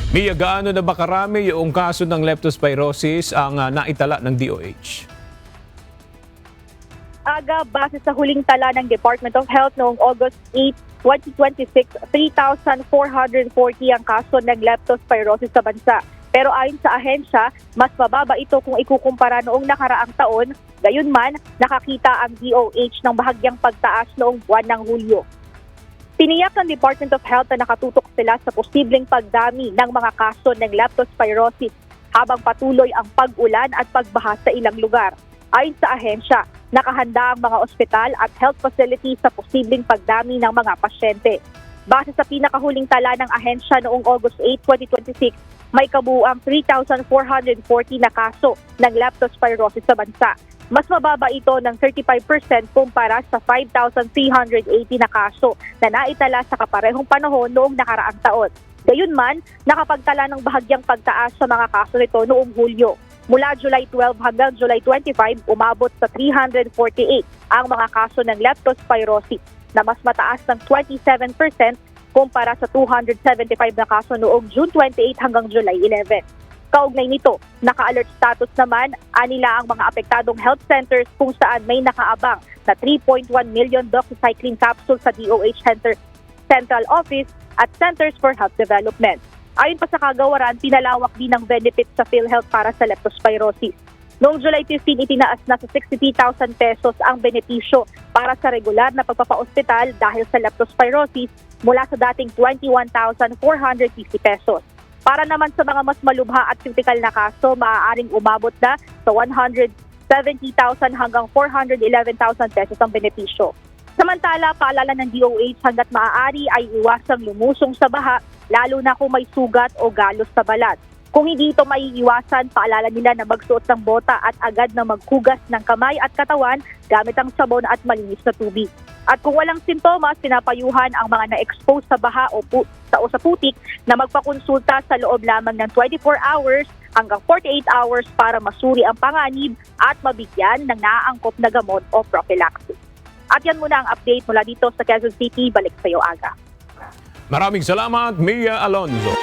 Mia, gaano na ba karami yung kaso ng leptospirosis ang naitala ng DOH? Aga, base sa huling tala ng Department of Health noong August 8, 2026, 3,440 ang kaso ng leptospirosis sa bansa. Pero ayon sa ahensya, mas mababa ito kung ikukumpara noong nakaraang taon. Gayunman, nakakita ang DOH ng bahagyang pagtaas noong buwan ng Hulyo. Tiniyak ng Department of Health na nakatutok sila sa posibleng pagdami ng mga kaso ng leptospirosis habang patuloy ang pag-ulan at pagbaha sa ilang lugar. Ayon sa ahensya, nakahanda ang mga ospital at health facilities sa posibleng pagdami ng mga pasyente. Base sa pinakahuling tala ng ahensya noong August 8, 2026, may kabuuang 3,440 na kaso ng leptospirosis sa bansa. Mas mababa ito ng 35% kumpara sa 5,380 na kaso na naitala sa kaparehong panahon noong nakaraang taon. Gayunman, nakapagtala ng bahagyang pagtaas sa mga kaso nito noong Hulyo. Mula July 12 hanggang July 25, umabot sa 348 ang mga kaso ng leptospirosis na mas mataas ng 27% kumpara sa 275 na kaso noong June 28 hanggang July 11. Kaugnay nito, naka-alert status naman anila ang mga apektadong health centers kung saan may nakaabang na 3.1 million doxycycline capsules sa DOH Central Office at Centers for Health Development. Ayon pa sa kagawaran, pinalawak din ang benefits sa PhilHealth para sa leptospirosis. Noong July 15, itinaas na sa 63,000 pesos ang benepisyo para sa regular na pagpapa-ospital dahil sa leptospirosis mula sa dating 21,450 pesos. Para naman sa mga mas malubha at kritikal na kaso, maaaring umabot na sa 170,000 hanggang 411,000 pesos ang benepisyo. Samantala, paalala ng DOH hanggat maaari ay iwasang lumusong sa baha, lalo na kung may sugat o galos sa balat. Kung hindi ito maiiwasan, paalala nila na magsuot ng bota at agad na maghugas ng kamay at katawan gamit ang sabon at malinis na tubig. At kung walang simptomas, pinapayuhan ang mga na-expose sa baha o sa putik na magpakonsulta sa loob lamang ng 24 hours hanggang 48 hours para masuri ang panganib at mabigyan ng naaangkop na gamot o prophylaxis. At yan muna ang update mula dito sa Quezon City. Balik sa iyo, Aga. Maraming salamat, Mia Alonzo.